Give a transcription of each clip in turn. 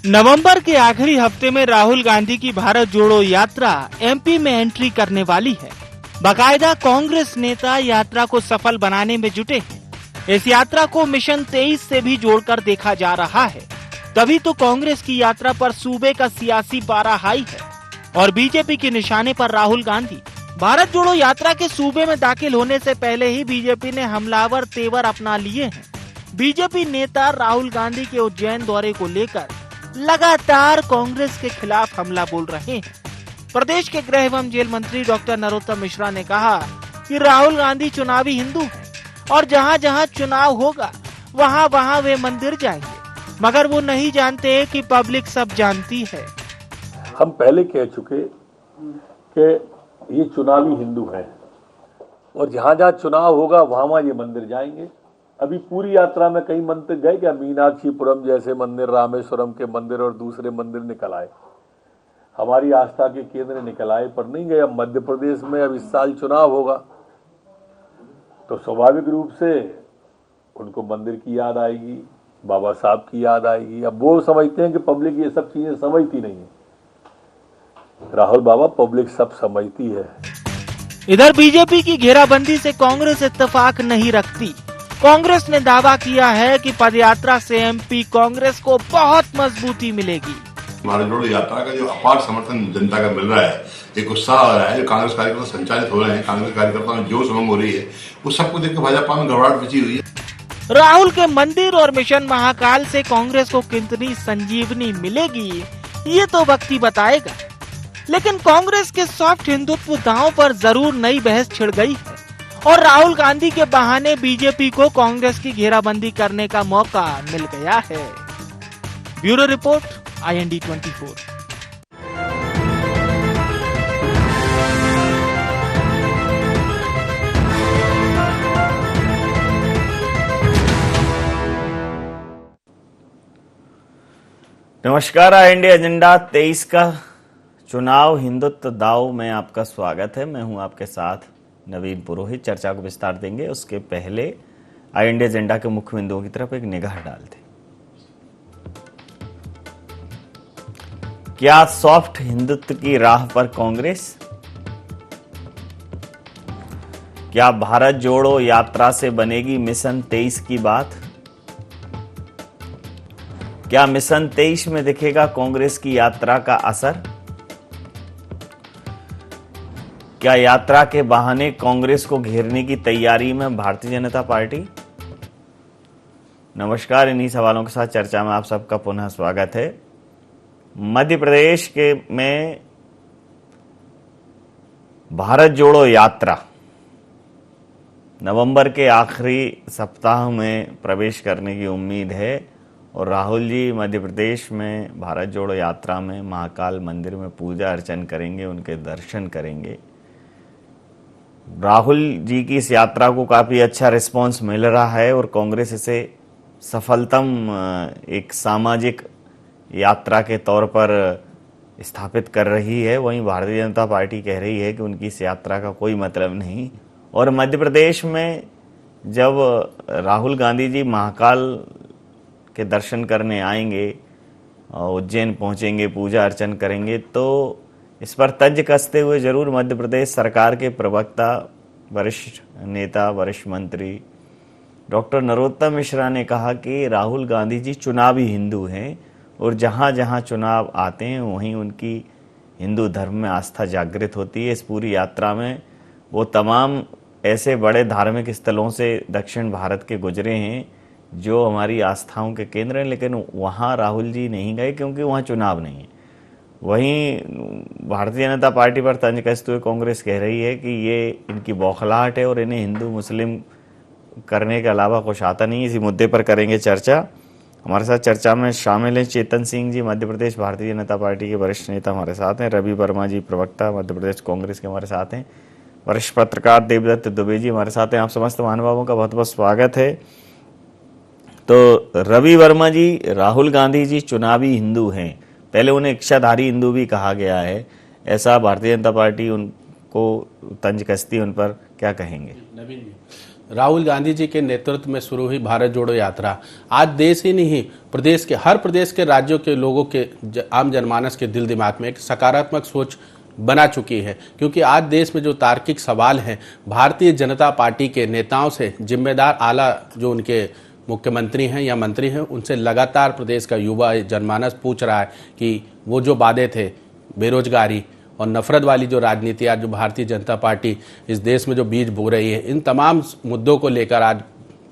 नवंबर के आखिरी हफ्ते में राहुल गांधी की भारत जोड़ो यात्रा एमपी में एंट्री करने वाली है। बाकायदा कांग्रेस नेता यात्रा को सफल बनाने में जुटे हैं। इस यात्रा को मिशन 23 से भी जोड़कर देखा जा रहा है। तभी तो कांग्रेस की यात्रा पर सूबे का सियासी पारा हाई है और बीजेपी के निशाने पर राहुल गांधी। भारत जोड़ो यात्रा के सूबे में दाखिल होने से पहले ही बीजेपी ने हमलावर तेवर अपना लिए हैं। बीजेपी नेता राहुल गांधी के उज्जैन दौरे को लेकर लगातार कांग्रेस के खिलाफ हमला बोल रहे हैं। प्रदेश के गृह एवं जेल मंत्री डॉक्टर नरोत्तम मिश्रा ने कहा कि राहुल गांधी चुनावी हिंदू हैं और जहां जहां चुनाव होगा वहां वहां वे मंदिर जाएंगे, मगर वो नहीं जानते कि पब्लिक सब जानती है। हम पहले कह चुके कि ये चुनावी हिंदू हैं और जहां जहां चुनाव होगा वहां वहां ये मंदिर जाएंगे। अभी पूरी यात्रा में कई मंदिर गए, क्या मीनाक्षीपुरम जैसे मंदिर, रामेश्वरम के मंदिर और दूसरे मंदिर निकल आए, हमारी आस्था के केंद्र निकल आए, पर नहीं गए। अब मध्य प्रदेश में अब इस साल चुनाव होगा तो स्वाभाविक रूप से उनको मंदिर की याद आएगी, बाबा साहब की याद आएगी। अब वो समझते हैं कि पब्लिक ये सब चीजें समझती नहीं है। राहुल बाबा, पब्लिक सब समझती है। इधर बीजेपी की घेराबंदी से कांग्रेस इत्तेफाक नहीं रखती। कांग्रेस ने दावा किया है कि पदयात्रा से एमपी कांग्रेस को बहुत मजबूती मिलेगी। भारत जोड़ो यात्रा का जो अपार समर्थन जनता का मिल रहा है, एक उत्साह आ रहा है, जो कांग्रेस कार्यकर्ता संचालित हो रहे हैं, कांग्रेस कार्यकर्ताओं में जोश उमंग हो रही है, वो सबको देख के भाजपा में घबराहट मची हुई है। राहुल के मंदिर और मिशन महाकाल से कांग्रेस को कितनी संजीवनी मिलेगी ये तो वक्त ही बताएगा, लेकिन कांग्रेस के सॉफ्ट हिंदुत्व दांव पर जरूर नई बहस छिड़ गई है और राहुल गांधी के बहाने बीजेपी को कांग्रेस की घेराबंदी करने का मौका मिल गया है। Bureau report, IND 24। नमस्कार, IND एजेंडा 23 का चुनाव हिंदुत्व दाव में आपका स्वागत है। मैं हूं आपके साथ नवीन पुरोहित। चर्चा को विस्तार देंगे, उसके पहले IND एजेंडा के मुख्य बिंदुओं की तरफ एक निगाह डालते। क्या सॉफ्ट हिंदुत्व की राह पर कांग्रेस? क्या भारत जोड़ो यात्रा से बनेगी मिशन 23 की बात? क्या मिशन 23 में दिखेगा कांग्रेस की यात्रा का असर? क्या यात्रा के बहाने कांग्रेस को घेरने की तैयारी में भारतीय जनता पार्टी? नमस्कार, इन्हीं सवालों के साथ चर्चा में आप सबका पुनः स्वागत है। मध्य प्रदेश के में भारत जोड़ो यात्रा नवंबर के आखिरी सप्ताह में प्रवेश करने की उम्मीद है और राहुल जी मध्य प्रदेश में भारत जोड़ो यात्रा में महाकाल मंदिर में पूजा अर्चन करेंगे, उनके दर्शन करेंगे। राहुल जी की इस यात्रा को काफी अच्छा रिस्पांस मिल रहा है और कांग्रेस इसे सफलतम एक सामाजिक यात्रा के तौर पर स्थापित कर रही है। वहीं भारतीय जनता पार्टी कह रही है कि उनकी इस यात्रा का कोई मतलब नहीं। और मध्य प्रदेश में जब राहुल गांधी जी महाकाल के दर्शन करने आएंगे, उज्जैन पहुंचेंगे, पूजा अर्चन करेंगे, तो इस पर तंज कसते हुए जरूर मध्य प्रदेश सरकार के प्रवक्ता, वरिष्ठ नेता, वरिष्ठ मंत्री डॉक्टर नरोत्तम मिश्रा ने कहा कि राहुल गांधी जी चुनावी हिंदू हैं और जहां जहां चुनाव आते हैं वहीं उनकी हिंदू धर्म में आस्था जागृत होती है। इस पूरी यात्रा में वो तमाम ऐसे बड़े धार्मिक स्थलों से दक्षिण भारत के गुजरे हैं जो हमारी आस्थाओं के केंद्र हैं, लेकिन वहाँ राहुल जी नहीं गए क्योंकि वहाँ चुनाव नहीं है। वहीं भारतीय जनता पार्टी पर तंज कसते हुए कांग्रेस कह रही है कि ये इनकी बौखलाहट है और इन्हें हिंदू मुस्लिम करने के अलावा कुछ आता नहीं। इसी मुद्दे पर करेंगे चर्चा। हमारे साथ चर्चा में शामिल हैं चेतन सिंह जी, मध्य प्रदेश भारतीय जनता पार्टी के वरिष्ठ नेता हमारे साथ हैं। रवि वर्मा जी, प्रवक्ता, मध्य प्रदेश कांग्रेस के हमारे साथ हैं। वरिष्ठ पत्रकार देवदत्त दुबे जी हमारे साथ हैं। आप समस्त महानुभावों का बहुत बहुत स्वागत है। तो रवि वर्मा जी, राहुल गांधी जी चुनावी हिंदू हैं, पहले उन्हें इच्छाधारी हिंदू भी कहा गया है, ऐसा भारतीय जनता पार्टी उनको तंज कसती, उन पर क्या कहेंगे? नवीन जी, राहुल गांधी जी के नेतृत्व में शुरू हुई भारत जोड़ो यात्रा आज देश ही नहीं, प्रदेश के हर प्रदेश के राज्यों के लोगों के आम जनमानस के दिल दिमाग में एक सकारात्मक सोच बना चुकी है। क्योंकि आज देश में जो तार्किक सवाल हैं, भारतीय जनता पार्टी के नेताओं से, जिम्मेदार आला जो उनके मुख्यमंत्री हैं या मंत्री हैं, उनसे लगातार प्रदेश का युवा जनमानस पूछ रहा है कि वो जो वादे थे, बेरोजगारी और नफरत वाली जो राजनीति आज जो भारतीय जनता पार्टी इस देश में जो बीज बो रही है, इन तमाम मुद्दों को लेकर आज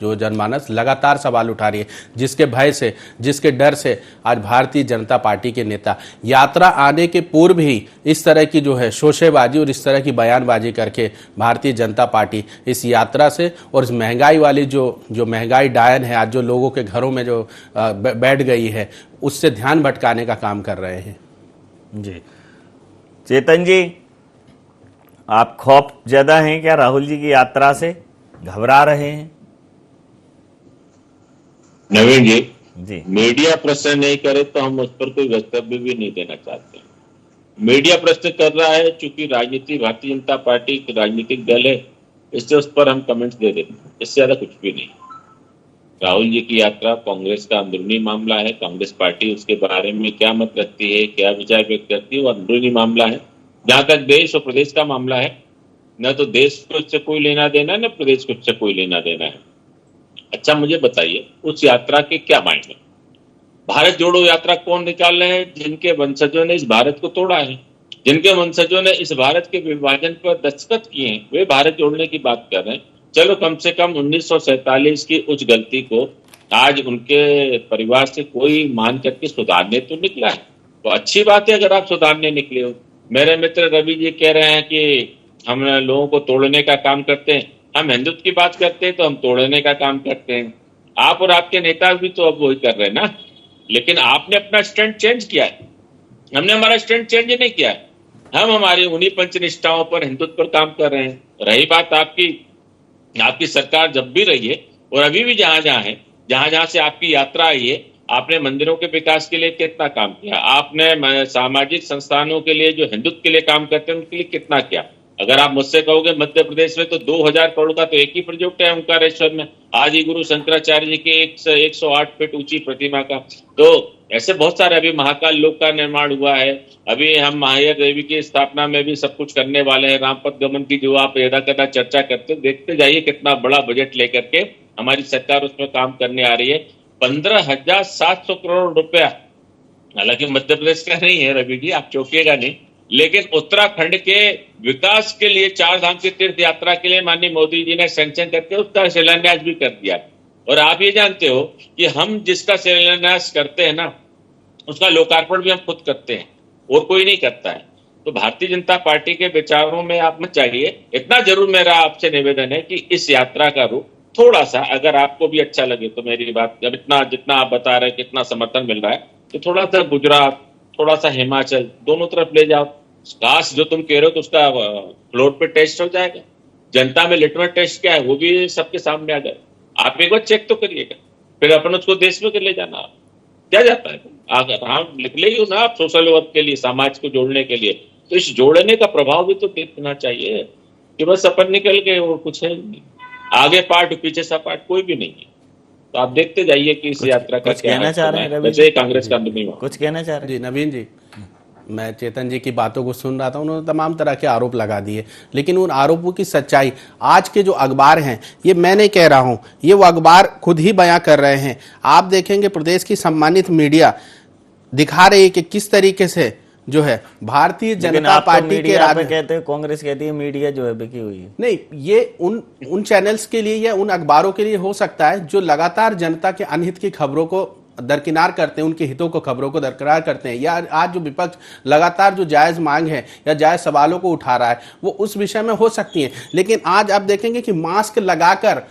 जो जनमानस लगातार सवाल उठा रही है, जिसके भय से, जिसके डर से आज भारतीय जनता पार्टी के नेता यात्रा आने के पूर्व ही इस तरह की जो है शोशेबाजी और इस तरह की बयानबाजी करके भारतीय जनता पार्टी इस यात्रा से और इस महंगाई वाली जो महंगाई डायन है आज जो लोगों के घरों में जो बैठ गई है, उससे ध्यान भटकाने का काम कर रहे हैं। जी चेतन जी, आप खौफ ज्यादा हैं क्या राहुल जी की यात्रा से, घबरा रहे हैं? नवीन जी, मीडिया प्रश्न नहीं करे तो हम उस पर कोई वक्तव्य भी नहीं देना चाहते। मीडिया प्रश्न कर रहा है, चूंकि राजनीति भारतीय जनता पार्टी एक राजनीतिक दल है, इससे उस पर हम कमेंट्स दे देते हैं, इससे ज्यादा कुछ भी नहीं। राहुल जी की यात्रा कांग्रेस का अंदरूनी मामला है। कांग्रेस पार्टी उसके बारे में क्या मत रखती है, क्या विचार व्यक्त करती है, वो अंदरूनी मामला है। जहां तक देश और प्रदेश का मामला है, न तो देश को इससे कोई लेना देना है, न प्रदेश को इससे कोई लेना देना है। अच्छा, मुझे बताइए उस यात्रा के क्या मायने? भारत जोड़ो यात्रा कौन निकाल रहे हैं? जिनके वंशजों ने इस भारत को तोड़ा है, जिनके वंशजों ने इस भारत के विभाजन पर दस्तखत किए हैं, वे भारत जोड़ने की बात कर रहे हैं। चलो, कम से कम 1947 की उस गलती को आज उनके परिवार से कोई मान करके सुधारने तो निकला है, तो अच्छी बात है अगर आप सुधारने निकले हो। मेरे मित्र रवि जी कह रहे हैं कि हम लोगों को तोड़ने का काम करते हैं। हम हिंदुत्व की बात करते हैं तो हम तोड़ने का काम करते हैं। आप और आपके नेता भी तो अब वही कर रहे हैं ना, लेकिन आपने अपना स्टैंड चेंज किया है, हमने हमारा स्टैंड चेंज नहीं किया है। हम हमारी उन्हीं पंचनिष्ठाओं पर, हिंदुत्व पर काम कर रहे हैं। रही बात आपकी सरकार जब भी रही है और अभी भी जहां जहां से आपकी यात्रा आई है, आपने मंदिरों के विकास के लिए कितना काम किया, आपने सामाजिक संस्थानों के लिए जो हिंदुत्व के लिए काम करते हैं उनके लिए कितना किया। अगर आप मुझसे कहोगे मध्य प्रदेश में तो 2000 करोड़ का तो एक ही प्रोजेक्ट है ओंकारेश्वर में, आदि गुरु शंकराचार्य जी के 108 फीट ऊंची प्रतिमा का। तो ऐसे बहुत सारे, अभी महाकाल लोक का निर्माण हुआ है, अभी हम महावीर देवी की स्थापना में भी सब कुछ करने वाले हैं। रामपथ गमन की जो आप यदा कदा चर्चा करते हो, देखते जाइए कितना बड़ा बजट लेकर के हमारी सरकार उसमें काम करने आ रही है। 15,700 करोड़ रुपया, हालांकि मध्य प्रदेश का नहीं है रवि जी, आप चौंकिएगा नहीं, लेकिन उत्तराखंड के विकास के लिए, चार धाम की तीर्थ यात्रा के लिए माननीय मोदी जी ने सैंक्शन करके उसका शिलान्यास भी कर दिया। और आप ये जानते हो कि हम जिसका शिलान्यास करते हैं ना, उसका लोकार्पण भी हम खुद करते हैं और कोई नहीं करता है। तो भारतीय जनता पार्टी के विचारों में आप मत चाहिए। इतना जरूर मेरा आपसे निवेदन है कि इस यात्रा का रूप थोड़ा सा, अगर आपको भी अच्छा लगे तो मेरी बात, जब जितना आप बता रहे हैं कितना समर्थन मिल रहा है, तो थोड़ा सा गुजरात, थोड़ा सा हिमाचल, दोनों तरफ ले जाओ। काश जो तुम कह रहे हो तो उसका फ्लोर पे टेस्ट हो जाएगा, जनता में लिटमस टेस्ट क्या है वो भी सबके सामने आ जाए। आप एक बार चेक तो करिएगा, फिर अपन उसको देश में कर ले जाना। आप क्या जाता है, अगर हम निकले ही हो ना आप सोशल वर्क के लिए, समाज को जोड़ने के लिए, तो इस जोड़ने का प्रभाव भी तो दिखना चाहिए कि बस अपन निकल गए और कुछ है नहीं, आगे पार्ट पीछे सा पार्ट कोई भी नहीं है। तो आप देखते जाइए कि इस यात्रा का क्या कहना चाह रहे हैं। वैसे कांग्रेस का नहीं हुआ, कुछ कहना चाह रहे हैं? जी नवीन जी, मैं चेतन जी की बातों को सुन रहा था, उन्होंने तमाम तरह के आरोप लगा दिए, लेकिन उन आरोपों की सच्चाई आज के जो अखबार हैं, ये मैं नहीं कह रहा हूं, ये वो अखबार खुद ही बयां कर रहे हैं। आप देखेंगे प्रदेश की सम्मानित मीडिया दिखा रही है कि किस तरीके से जो है भारतीय जनता पार्टी के कहते हैं, कांग्रेस कहती है मीडिया जो है बिकी हुई है। नहीं, ये उन चैनल्स के लिए या उन अखबारों के लिए हो सकता है जो लगातार जनता के अनहित की खबरों को दरकिनार करते हैं, उनके हितों को, खबरों को दरकिनार करते हैं, या आज जो विपक्ष लगातार जो जायज मांग है या जायज सवालों को उठा रहा है वो उस विषय में हो सकती है। लेकिन आज आप देखेंगे कि मास्क लगाकर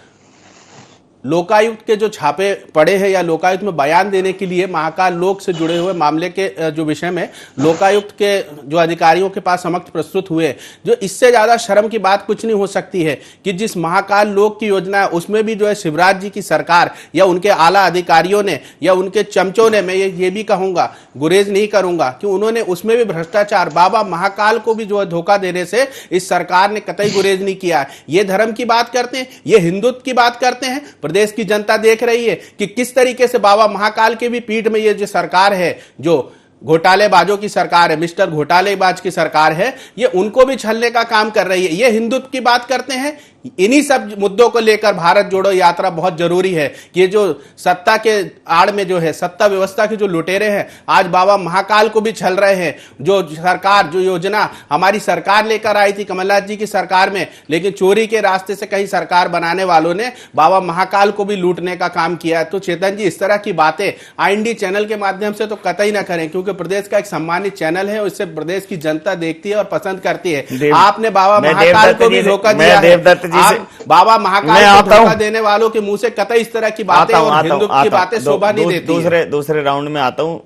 लोकायुक्त के जो छापे पड़े हैं या लोकायुक्त में बयान देने के लिए महाकाल लोक से जुड़े हुए मामले के जो विषय में लोकायुक्त के जो अधिकारियों के पास समक्ष प्रस्तुत हुए, जो इससे ज्यादा शर्म की बात कुछ नहीं हो सकती है कि जिस महाकाल लोक की योजना है उसमें भी जो है शिवराज जी की सरकार या उनके आला अधिकारियों ने या उनके चमचों ने, मैं ये भी कहूंगा, गुरेज नहीं करूंगा कि उन्होंने उसमें भी भ्रष्टाचार, बाबा महाकाल को भी जो है धोखा देने से इस सरकार ने कतई गुरेज नहीं किया। ये धर्म की बात करते हैं, ये हिंदुत्व की बात करते हैं। प्रदेश की जनता देख रही है कि किस तरीके से बाबा महाकाल के भी पीठ में ये जो सरकार है, जो घोटालेबाजों की सरकार है, मिस्टर घोटालेबाज की सरकार है, ये उनको भी छलने का काम कर रही है। ये हिंदुत्व की बात करते हैं। इन्हीं सब मुद्दों को लेकर भारत जोड़ो यात्रा बहुत जरूरी है कि ये जो सत्ता के आड़ में जो है सत्ता व्यवस्था के जो लुटेरे हैं आज बाबा महाकाल को भी छल रहे हैं। जो सरकार, जो योजना हमारी सरकार लेकर आई थी कमलनाथ जी की सरकार में, लेकिन चोरी के रास्ते से कहीं सरकार बनाने वालों ने बाबा महाकाल को भी लूटने का काम किया है। तो चेतन जी, इस तरह की बातें IND चैनल के माध्यम से तो कतई ना करें, क्योंकि प्रदेश का एक सम्मानित चैनल है और इससे प्रदेश की जनता देखती है और पसंद करती है। आपने बाबा महाकाल को भी धोखा दिया है। आप बाबा महाकाल को धोखा देने वालों के मुंह से कतई इस तरह की बातें और हिंदुत्व की बातें शोभा नहीं देती। दूसरे राउंड में आता हूं।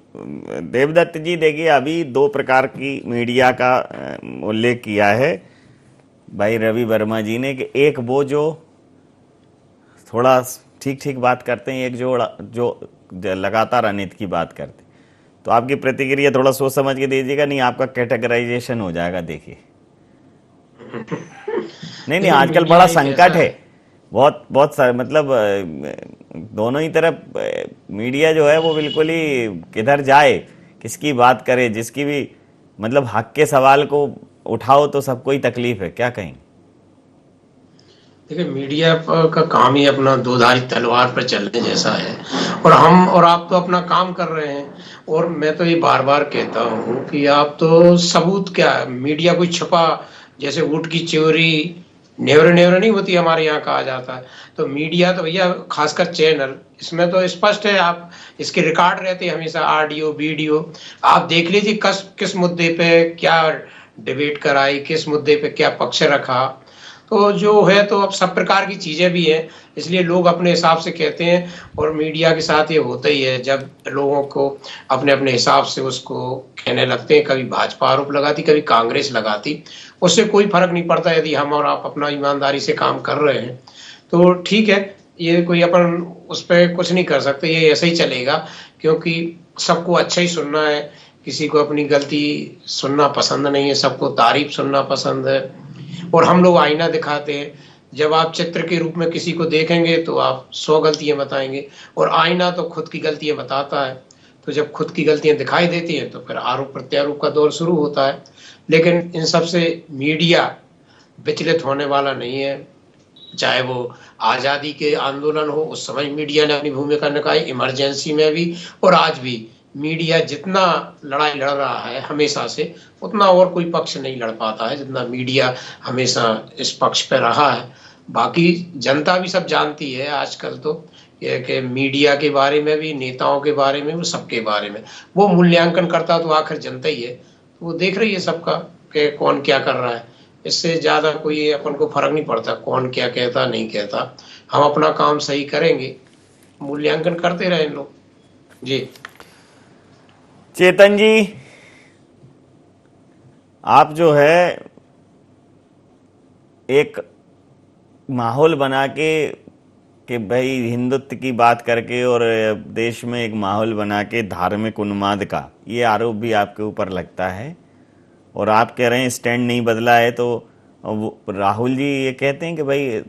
देवदत्त जी, देखिए अभी दो प्रकार की मीडिया का उल्लेख किया है भाई रवि वर्मा जी ने, कि एक वो जो थोड़ा ठीक ठीक बात करते हैं, एक जो लगातार अनित की बात करते। तो आपकी प्रतिक्रिया थोड़ा सोच समझ के दीजिएगा, नहीं आपका कैटेगराइजेशन हो जाएगा। देखिए नहीं, आजकल बड़ा संकट है, बहुत सारे, मतलब दोनों ही तरफ मीडिया जो है वो बिल्कुल ही किधर जाए, किसकी बात करे, जिसकी भी मतलब हक के सवाल को उठाओ तो सबको ही तकलीफ है। क्या कहें? देखिए, मीडिया का काम ही अपना दोधारी तलवार पर चलने जैसा है, और हम और आप तो अपना काम कर रहे हैं। और मैं तो ये बार बार कहता हूँ कि आप तो सबूत क्या है, मीडिया कोई छुपा, जैसे ऊँट की चोरी नेवरे नहीं होती, हमारे यहाँ कहा जाता है। तो मीडिया तो भैया, खासकर चैनल, इसमें तो स्पष्ट है, आप इसके रिकॉर्ड रहते हैं हमेशा, ऑडियो वीडियो। आप देख लीजिए किस मुद्दे पे क्या डिबेट कराई, किस मुद्दे पे क्या पक्ष रखा। तो जो है, तो अब सब प्रकार की चीजें भी हैं, इसलिए लोग अपने हिसाब से कहते हैं। और मीडिया के साथ ये होता ही है, जब लोगों को अपने अपने हिसाब से उसको कहने लगते हैं, कभी भाजपा आरोप लगाती, कभी कांग्रेस लगाती, उससे कोई फर्क नहीं पड़ता। यदि हम और आप अपना ईमानदारी से काम कर रहे हैं तो ठीक है, ये कोई अपन उस पर कुछ नहीं कर सकते, ये ऐसे ही चलेगा, क्योंकि सबको अच्छा ही सुनना है, किसी को अपनी गलती सुनना पसंद नहीं है, सबको तारीफ सुनना पसंद है। और हम लोग आईना दिखाते हैं, जब आप चित्र के रूप में किसी को देखेंगे तो आप 100 गलतियां बताएंगे, और आईना तो खुद की गलतियां बताता है। तो जब खुद की गलतियां दिखाई देती हैं तो फिर आरोप प्रत्यारोप का दौर शुरू होता है। लेकिन इन सब से मीडिया विचलित होने वाला नहीं है। चाहे वो आज़ादी के आंदोलन हो, उस समय मीडिया ने अपनी भूमिका निभाई, इमरजेंसी में भी, और आज भी मीडिया जितना लड़ाई लड़ रहा है हमेशा से, उतना और कोई पक्ष नहीं लड़ पाता है जितना मीडिया हमेशा इस पक्ष पे रहा है। बाकी जनता भी सब जानती है आजकल तो, ये कि मीडिया के बारे में भी, नेताओं के बारे में भी, सबके बारे में वो मूल्यांकन करता तो आखिर जनता ही है। वो देख रही है सबका कि कौन क्या कर रहा है। इससे ज्यादा कोई अपन को फर्क नहीं पड़ता कौन क्या कहता नहीं कहता। हम अपना काम सही करेंगे, मूल्यांकन करते रहे लोग। जी चेतन जी, आप जो है एक माहौल बना के कि भाई हिंदुत्व की बात करके और देश में एक माहौल बना के धार्मिक उन्माद का ये आरोप भी आपके ऊपर लगता है, और आप कह रहे हैं स्टैंड नहीं बदला है। तो राहुल जी ये कहते हैं कि भाई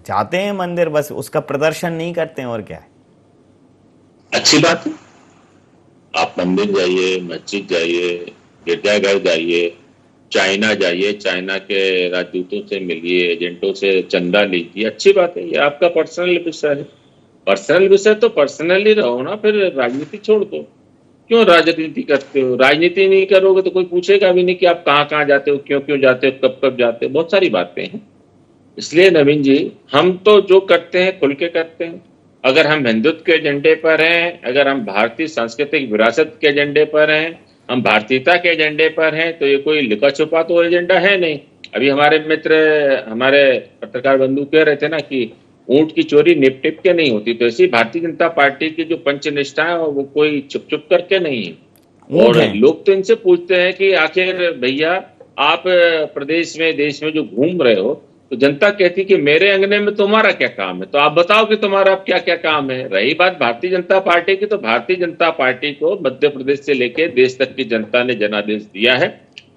जाते हैं मंदिर, बस उसका प्रदर्शन नहीं करते हैं, और क्या है। अच्छी बात है, आप मंदिर जाइए, मस्जिद जाइए, गिरजाघर जाइए, चाइना जाइए, चाइना के राजदूतों से मिलिए, एजेंटों से चंदा लीजिए, अच्छी बात है। ये आपका पर्सनल विषय है, पर्सनल विषय तो पर्सनली रहो ना, फिर राजनीति छोड़ दो। क्यों राजनीति करते हो? राजनीति नहीं करोगे तो कोई पूछेगा भी नहीं कि आप कहाँ कहाँ जाते हो, क्यों क्यों जाते हो, कब कब जाते हो। बहुत सारी बातें हैं। इसलिए नवीन जी, हम तो जो करते हैं खुल के करते हैं। अगर हम हिंदुत्व के एजेंडे पर हैं, अगर हम भारतीय सांस्कृतिक विरासत के एजेंडे पर हैं, हम भारतीयता के एजेंडे पर हैं, तो ये कोई लिखा छुपा तो एजेंडा है नहीं। अभी हमारे मित्र, हमारे पत्रकार बंधु कह रहे थे ना कि ऊंट की चोरी निप टिप के नहीं होती। तो ऐसी भारतीय जनता पार्टी की जो पंचनिष्ठा है वो कोई चुप चुप करके नहीं है। और लोग तो इनसे पूछते हैं कि आखिर भैया आप प्रदेश में देश में जो घूम रहे हो, तो जनता कहती कि मेरे अंगने में तुम्हारा क्या काम है, तो आप बताओ कि तुम्हारा क्या क्या काम है। रही बात भारतीय जनता पार्टी की, तो भारतीय जनता पार्टी को मध्य प्रदेश से लेकर देश तक की जनता ने जनादेश दिया है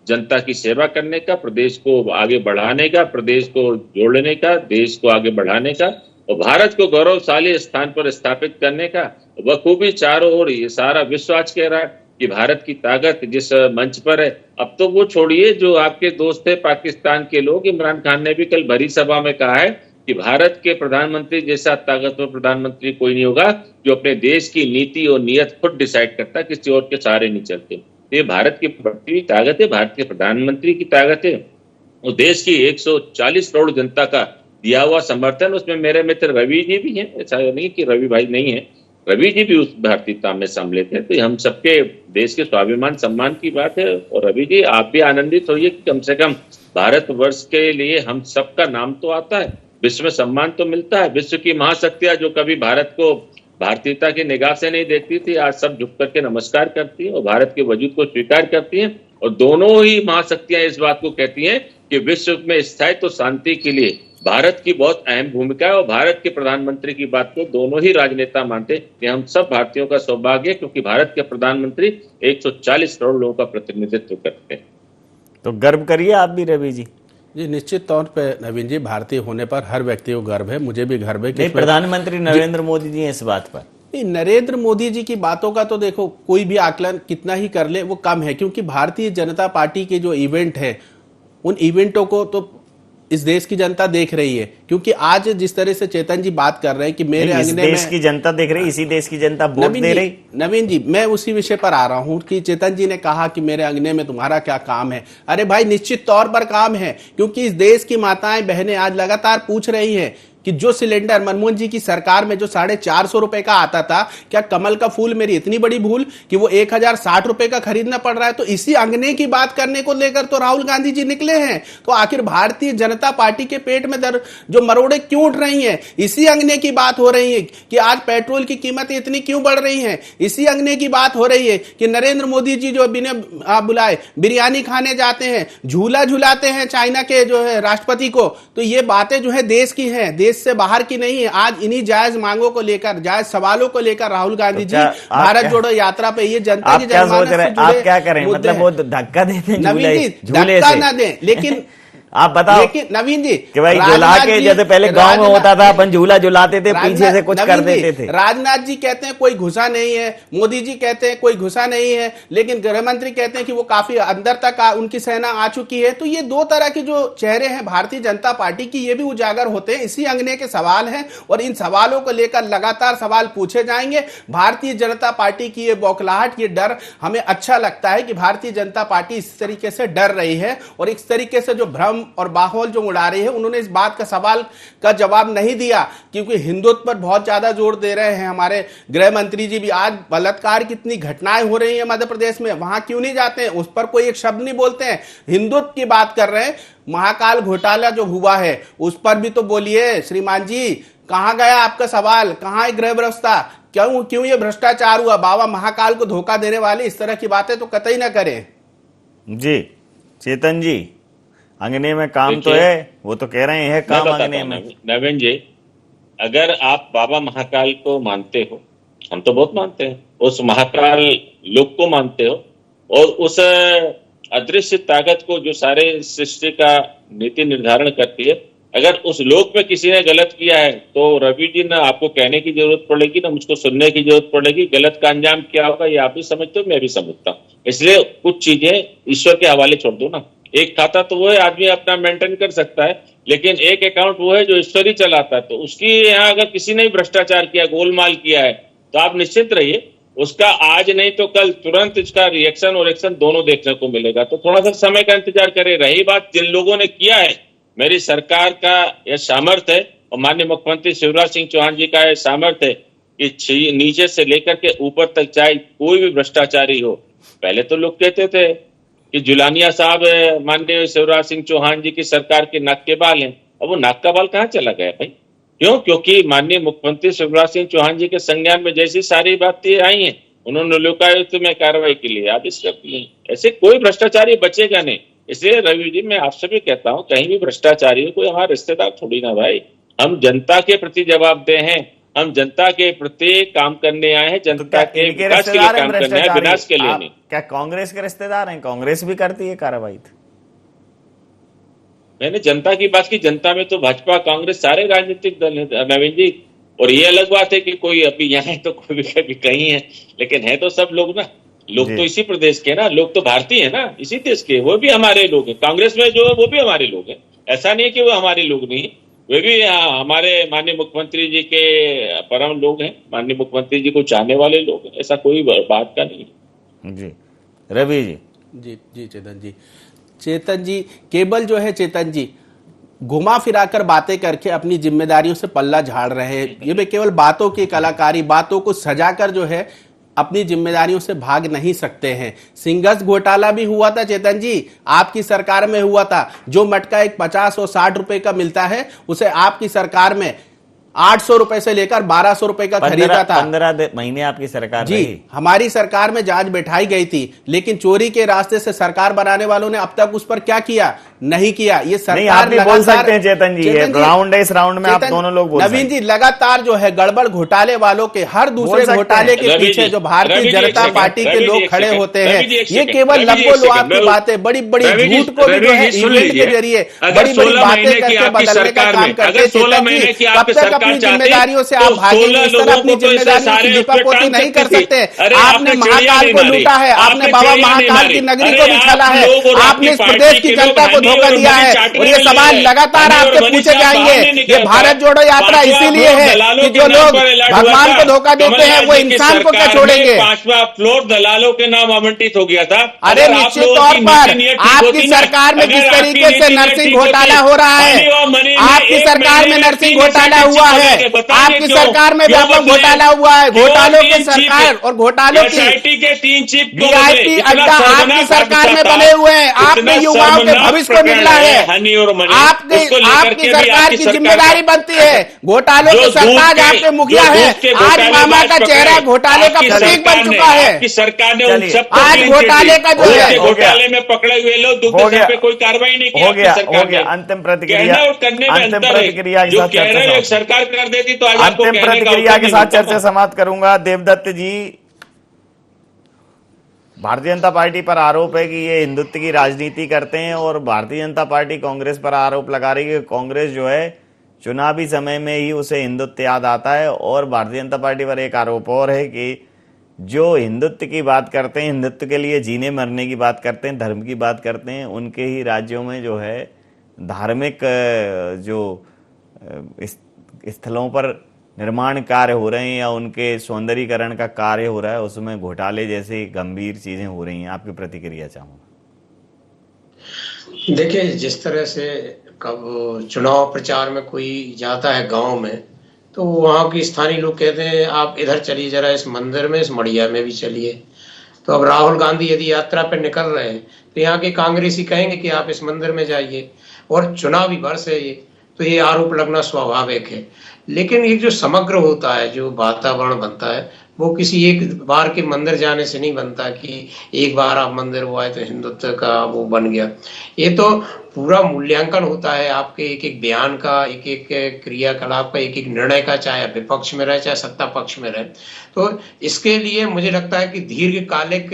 जनता की सेवा करने का, प्रदेश को आगे बढ़ाने का, प्रदेश को जोड़ने का, देश को आगे बढ़ाने का और भारत को गौरवशाली स्थान पर स्थापित करने का। बखूबी चारों ओर ये सारा विश्व आज कह रहा है कि भारत की ताकत जिस मंच पर है। अब तो वो छोड़िए, जो आपके दोस्त है पाकिस्तान के लोग, इमरान खान ने भी कल भरी सभा में कहा है कि भारत के प्रधानमंत्री जैसा ताकतवर प्रधानमंत्री कोई नहीं होगा जो अपने देश की नीति और नियत खुद डिसाइड करता, किसी और के सहारे नहीं चलते। ये भारत की बढ़ती हुई ताकत है, भारत के प्रधानमंत्री की ताकत है, वो देश की 140 करोड़ जनता का दिया हुआ समर्थन। उसमें मेरे मित्र रवि जी भी हैं, ऐसा नहीं कि रवि भाई नहीं है, रवि जी भी उस भारतीयता में सम्मिलित है। तो हम सबके देश के स्वाभिमान सम्मान की बात है। और रवि जी आप भी आनंदित होइए कि कम से कम भारतवर्ष के लिए हम सबका नाम तो आता है, विश्व में सम्मान तो मिलता है। विश्व की महाशक्तियां जो कभी भारत को भारतीयता की निगाह से नहीं देखती थी, आज सब झुक करके नमस्कार करती हैं और भारत के वजूद को स्वीकार करती हैं। और दोनों ही महाशक्तियां इस बात को कहती हैं कि विश्व में स्थायित्व शांति के लिए भारत की बहुत अहम भूमिका है। और भारत के प्रधानमंत्री की बात को दोनों ही राजनेता मानते कि हम सब भारतीयों का सौभाग्य है, क्योंकि भारत के प्रधानमंत्री 140 करोड़ लोगों का प्रतिनिधित्व करते हैं। तो गर्व करिए आप भी रवि जी। जी निश्चित तौर पे नवीन जी, भारतीय होने पर हर व्यक्ति को गर्व है, मुझे भी गर्व है कि प्रधानमंत्री नरेंद्र मोदी जी इस बात पर नरेंद्र मोदी जी की बातों का तो देखो कोई भी आकलन कितना ही कर ले वो कम है, क्योंकि भारतीय जनता पार्टी के जो इवेंट है उन इवेंटों को तो इस देश की जनता देख रही है। क्योंकि आज जिस तरह से चेतन जी बात कर रहे हैं कि मेरे अंगने में देश की जनता देख रही, इसी देश की जनता वोट दे रही। नवीन जी मैं उसी विषय पर आ रहा हूं कि चेतन जी ने कहा कि मेरे अंगने में तुम्हारा क्या काम है। अरे भाई निश्चित तौर पर काम है, क्योंकि इस देश की माताएं बहनें आज लगातार पूछ रही हैं कि जो सिलेंडर मनमोहन जी की सरकार में जो 450 रुपए का आता था, क्या कमल का फूल मेरी इतनी बड़ी भूल कि वो 1060 रुपए का खरीदना पड़ रहा है। तो इसी अंगने की बात करने को लेकर तो राहुल गांधी जी निकले हैं। तो आखिर भारतीय जनता पार्टी के पेट में दर्द जो मरोड़े क्यों उठ रही हैं, इसी अंगने की बात हो रही है कि आज पेट्रोल की कीमतें इतनी क्यों बढ़ रही हैं। इसी अंगने की बात हो रही है कि नरेंद्र मोदी जी जो बिना बुलाए बिरयानी खाने जाते हैं, झूला झुलाते हैं चाइना के जो है राष्ट्रपति को। तो ये बातें जो है देश की हैं, देश से बाहर की नहीं है। आज इन्हीं जायज मांगों को लेकर, जायज सवालों को लेकर राहुल गांधी जी भारत जोड़ो यात्रा पे ये जनता की जनमानस से जुड़े आप क्या करें, मतलब वो धक्का देते हैं धक्का ना दें, लेकिन आप बताओ लेकिन नवीन जी कि भाई झुला के, जैसे पहले गांव में होता था अपन झूला झुलाते थे, पीछे से कुछ कर देते थे। राजनाथ जी कहते हैं कोई घुसा नहीं है, मोदी जी कहते हैं कोई घुसा नहीं है, लेकिन गृह मंत्री कहते हैं कि वो काफी अंदर तक उनकी सेना आ चुकी है। तो ये दो तरह के जो चेहरे हैं भारतीय जनता पार्टी की, ये भी उजागर होते हैं। इसी अंगने के सवाल हैं और इन सवालों को लेकर लगातार सवाल पूछे जाएंगे। भारतीय जनता पार्टी की ये बौखलाहट, ये डर हमें अच्छा लगता है कि भारतीय जनता पार्टी इस तरीके से डर रही है और इस तरीके से जो भ्रम और बाहौल जो उड़ा रही है। उन्होंने इस बात का सवाल का जवाब नहीं दिया, क्योंकि हिंदुत्व पर बहुत ज्यादा जोर दे रहे हैं हमारे गृह मंत्री जी भी। आज बलात्कार की इतनी घटनाएं हो रही हैं मध्य प्रदेश में, वहां क्यों नहीं जाते हैं, उस पर कोई एक शब्द नहीं बोलते हैं। हिंदुत्व की बात कर रहे हैं। महाकाल घोटाला जो हुआ है उस पर भी तो बोलिए श्रीमान जी, कहां गया आपका सवाल, कहां है गृह व्यवस्था, क्यों ये भ्रष्टाचार हुआ। बाबा महाकाल को धोखा देने वाले इस तरह की बातें तो कतई ना करें। जी चेतन जी, अंगने में काम तो है, वो तो कह रहे हैं काम अंगने में। नवीन जी, अगर आप बाबा महाकाल को मानते हो, हम तो बहुत मानते हैं, उस महाकाल लोक को मानते हो और उस अदृश्य ताकत को जो सारे सृष्टि का नीति निर्धारण करती है, अगर उस लोक में किसी ने गलत किया है तो रवि जी ना आपको कहने की जरूरत पड़ेगी ना मुझको सुनने की जरूरत पड़ेगी। गलत का अंजाम क्या होगा ये आप भी समझते हो, मैं भी समझता हूँ। इसलिए कुछ चीजें ईश्वर के हवाले छोड़ दो ना। एक खाता तो वो है आदमी अपना मेंटेन कर सकता है, लेकिन एक अकाउंट वो है जो ईश्वर ही चलाता है। तो उसकी यहाँ अगर किसी ने भ्रष्टाचार किया, गोलमाल किया है, तो आप निश्चित रहिए उसका आज नहीं तो कल तुरंत इसका रिएक्शन और एक्शन दोनों देखने को मिलेगा। तो थोड़ा सा समय का इंतजार करें। रही बात जिन लोगों ने किया है, मेरी सरकार का यह सामर्थ्य है और माननीय मुख्यमंत्री शिवराज सिंह चौहान जी का यह सामर्थ्य है कि नीचे से लेकर के ऊपर तक चाहे कोई भी भ्रष्टाचारी हो। पहले तो लोग कहते थे कि जुलानिया साहब माननीय शिवराज सिंह चौहान जी की सरकार के नाक के बाल हैं, अब वो नाक का बाल कहाँ चला गया भाई। क्यों? क्योंकि माननीय मुख्यमंत्री शिवराज सिंह चौहान जी के संज्ञान में जैसी सारी बातें आई हैं, उन्होंने लोकायुक्त में कार्रवाई के लिए आदेश कर दिए। ऐसे कोई भ्रष्टाचारी बचेगा नहीं। इसलिए रवि जी, मैं आपसे भी कहता हूं, कहीं भी भ्रष्टाचारी कोई हमारा रिश्तेदार थोड़ी ना भाई। हम जनता के प्रति जवाबदेह हैं, हम जनता के प्रति काम करने आए हैं, जनता के विकास के लिए काम करने आए, विनाश के लिए नहीं। क्या कांग्रेस के रिश्तेदार हैं? कांग्रेस भी करती है कार्रवाई। मैंने जनता की बात की। जनता में तो भाजपा, कांग्रेस, सारे राजनीतिक दल हैं नवीन जी। और ये अलग बात है कि कोई अभी यहाँ है तो कोई भी कहीं है, लेकिन है तो सब लोग ना। लोग तो इसी प्रदेश के ना, लोग तो भारतीय है ना, इसी देश के, वो भी हमारे लोग हैं। कांग्रेस में जो है वो भी हमारे लोग हैं। ऐसा नहीं है कि वो हमारे लोग नहीं, वे भी हमारे माननीय मुख्यमंत्री जी के परम लोग हैं, माननीय मुख्यमंत्री जी को चाहने वाले लोग हैं। ऐसा कोई बात का नहीं है। जी रवि जी। जी चेतन जी केवल जो है चेतन जी घुमा फिराकर बातें करके अपनी जिम्मेदारियों से पल्ला झाड़ रहे हैं। ये भी केवल बातों की कलाकारी, बातों को सजाकर जो है अपनी जिम्मेदारियों से भाग नहीं सकते हैं। सिंगस घोटाला भी हुआ था चेतन जी, आपकी सरकार में हुआ था। जो मटका एक 50 और 60 रुपए का मिलता है, उसे आपकी सरकार में 800 रुपए से लेकर 1200 रुपए का खरीदा था। 15 महीने आपकी सरकार जी रही। हमारी सरकार में जांच बैठाई गई थी, लेकिन चोरी के रास्ते से सरकार बनाने वालों ने अब तक उस पर क्या किया? नहीं किया। ये सरकार आप भी बोल सकते हैं चेतन जी, ये राउंड है, इस राउंड में आप दोनों लोग बोल नवीन जी लगातार जो है गड़बड़ घोटाले वालों के, हर दूसरे घोटाले के पीछे जो भारतीय जनता पार्टी के लोग खड़े होते हैं, ये केवल लंबो-लुआब की बातें, बड़ी बड़ी झूठ को भी जो है इवेंट के जरिए बड़ी बड़ी बातें करके बदलने का काम करते हैं। चेतन जी कब तक अपनी जिम्मेदारियों से आप भागेंगे? इस तरह अपनी जिम्मेदारियों की दीपापोती नहीं कर सकते। आपने महाकाल को लूटा है, आपने बाबा महाकाल की नगरी को भी छला है, आपने इस प्रदेश की जनता को धोखा दिया है। और ये सवाल लगातार आपके पूछे जाएंगे। ये भारत जोड़ो यात्रा इसीलिए है कि जो लोग भगवान को धोखा देते हैं वो इंसान को क्या छोड़ेंगे? 5वां फ्लोर दलालों के नाम आवंटित हो गया था। अरे निश्चित तौर पर आपकी सरकार में जिस तरीके से नर्सिंग घोटाला हो रहा है, आपकी सरकार में नर्सिंग घोटाला हुआ है, आपकी सरकार में व्यापक घोटाला हुआ है, घोटालों की सरकार और घोटालों की के 3 चीफ वीआईपी अड्डा आपकी सरकार में बने हुए हैं। आपने युवाओं के भविष्य को निगला है। आपकी सरकार की जिम्मेदारी बनती है। घोटालों के सरताज आपके मुखिया है। आज मामा का चेहरा घोटाले का प्रतीक बन चुका है। आपकी सरकार ने उन सबको आज घोटाले का जो है घोटाले में पकड़े हुए लोग दुग्ध पे कोई कार्रवाई नहीं की। हो गया अंतिम प्रतिक्रिया। और करने में अंतर है। जो कह रहे हैं सरकार कर देती तो आज आपको अंतिम प्रतिक्रिया के साथ चर्चा समाप्त करूंगा। देवदत्त जी, भारतीय जनता पार्टी पर आरोप है कि ये हिंदुत्व की राजनीति करते हैं और भारतीय जनता पार्टी कांग्रेस पर आरोप लगा रही है कि कांग्रेस जो है चुनावी समय में ही उसे हिंदुत्व याद आता है। और भारतीय जनता पार्टी पर एक आरोप और है कि जो हिंदुत्व की बात करते हैं, हिंदुत्व के लिए जीने मरने की बात करते हैं, धर्म की बात करते हैं, उनके ही राज्यों में जो है धार्मिक जो स्थलों पर निर्माण कार्य हो रहे हैं या उनके सौंदर्यीकरण का कार्य हो रहा है, उसमें घोटाले जैसी गंभीर चीजें हो रही हैं। आपकी प्रतिक्रिया चाहूंगा। देखिए, जिस तरह से कब चुनाव प्रचार में कोई जाता है गांव में, तो वहाँ के स्थानीय लोग कहते हैं आप इधर चलिए, जरा इस मंदिर में, इस मड़िया में भी चलिए। तो अब राहुल गांधी यदि यात्रा पर निकल रहे हैं तो यहाँ के कांग्रेसी कहेंगे कि आप इस मंदिर में जाइए, और चुनावी वर्ष है ये, तो ये आरोप लगना स्वाभाविक है। लेकिन ये जो समग्र होता है, जो वातावरण बनता है, वो किसी एक बार के मंदिर जाने से नहीं बनता कि एक बार आप मंदिर वो आए तो हिंदुत्व का वो बन गया। ये तो पूरा मूल्यांकन होता है आपके एक एक बयान का, एक एक क्रियाकलाप का, एक एक निर्णय का, चाहे विपक्ष में रहे चाहे सत्ता पक्ष में रहे। तो इसके लिए मुझे लगता है कि दीर्घकालिक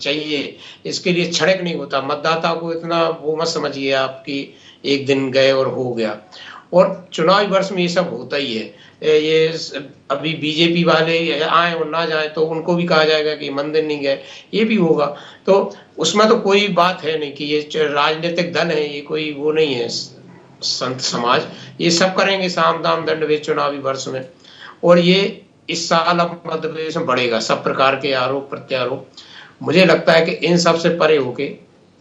चाहिए, इसके लिए क्षणिक नहीं होता। मतदाता को इतना वो मत समझिए आपकी एक दिन गए और हो गया। और चुनावी वर्ष में ये सब होता ही है। ये अभी बीजेपी वाले आए और ना जाए तो उनको भी कहा जाएगा कि मंदिर नहीं गए, ये भी होगा। तो उसमें तो कोई बात है नहीं कि ये राजनीतिक दल है, ये कोई वो नहीं है संत समाज, ये सब करेंगे साम दाम दंड भेद चुनावी वर्ष में। और ये इस साल अब मध्य प्रदेश में बढ़ेगा, सब प्रकार के आरोप प्रत्यारोप। मुझे लगता है कि इन सब से परे होके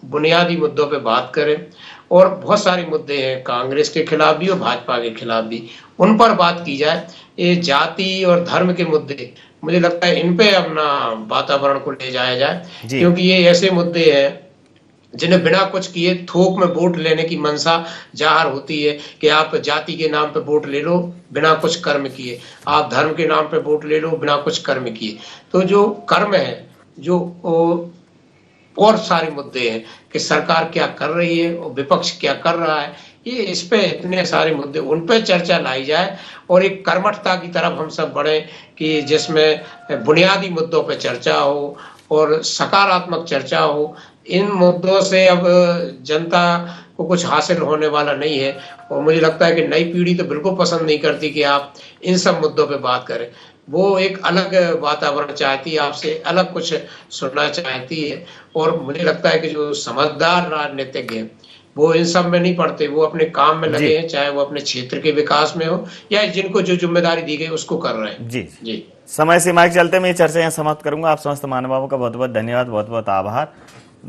बुनियादी मुद्दों पे बात करें, और बहुत सारे मुद्दे हैं कांग्रेस के खिलाफ भी और भाजपा के खिलाफ भी, उन पर बात की जाए। ये जाति और धर्म के मुद्दे, मुझे लगता है इन पे अपना वातावरण को ले जाया जाए, क्योंकि ये ऐसे मुद्दे हैं जिन्हें बिना कुछ किए थोक में वोट लेने की मंशा जाहिर होती है कि आप जाति के नाम पे वोट ले लो बिना कुछ कर्म किए, आप धर्म के नाम पे वोट ले लो बिना कुछ कर्म किए। तो जो कर्म है, जो और सारे मुद्दे हैं कि सरकार क्या कर रही है और विपक्ष क्या कर रहा है, ये इस पे इतने सारे मुद्दे, उन पे चर्चा लाई जाए और एक कर्मठता की तरफ हम सब बढ़े कि जिसमें बुनियादी मुद्दों पे चर्चा हो और सकारात्मक चर्चा हो। इन मुद्दों से अब जनता को कुछ हासिल होने वाला नहीं है और मुझे लगता है कि नई पीढ़ी तो बिल्कुल पसंद नहीं करती कि आप इन सब मुद्दों पे बात करें। वो एक अलग वातावरण चाहती है, आपसे अलग कुछ सुनना चाहती है। और मुझे लगता है कि जो समझदार राजनीतिज्ञ हैं वो इन सब में नहीं पड़ते, वो अपने काम में लगे हैं, चाहे वो अपने क्षेत्र के विकास में हो या जिनको जो जिम्मेदारी दी गई उसको कर रहे हैं। जी जी, समय सीमा के चलते मैं ये चर्चा यहाँ समाप्त करूंगा। आप समस्त महानुभावों का बहुत बहुत धन्यवाद, बहुत बहुत आभार।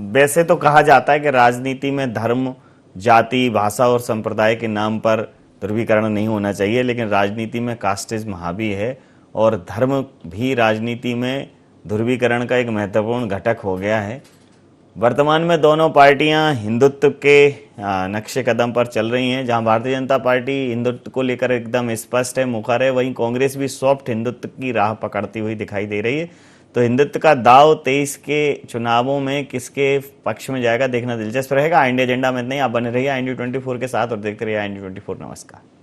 वैसे तो कहा जाता है कि राजनीति में धर्म, जाति, भाषा और संप्रदाय के नाम पर ध्रुवीकरण नहीं होना चाहिए, लेकिन राजनीति में कास्टिज्म हावी है और धर्म भी राजनीति में ध्रुवीकरण का एक महत्वपूर्ण घटक हो गया है। वर्तमान में दोनों पार्टियां हिंदुत्व के नक्शे कदम पर चल रही हैं। जहां भारतीय जनता पार्टी हिंदुत्व को लेकर एकदम स्पष्ट है, मुखर है, वहीं कांग्रेस भी सॉफ्ट हिंदुत्व की राह पकड़ती हुई दिखाई दे रही है। तो हिंदुत्व का दाव 23 के चुनावों में किसके पक्ष में जाएगा, देखना दिलचस्प रहेगा। इंडिया एजेंडा में नहीं, आप बने रहिए IND24 के साथ और देखते रहिए IND24। नमस्कार।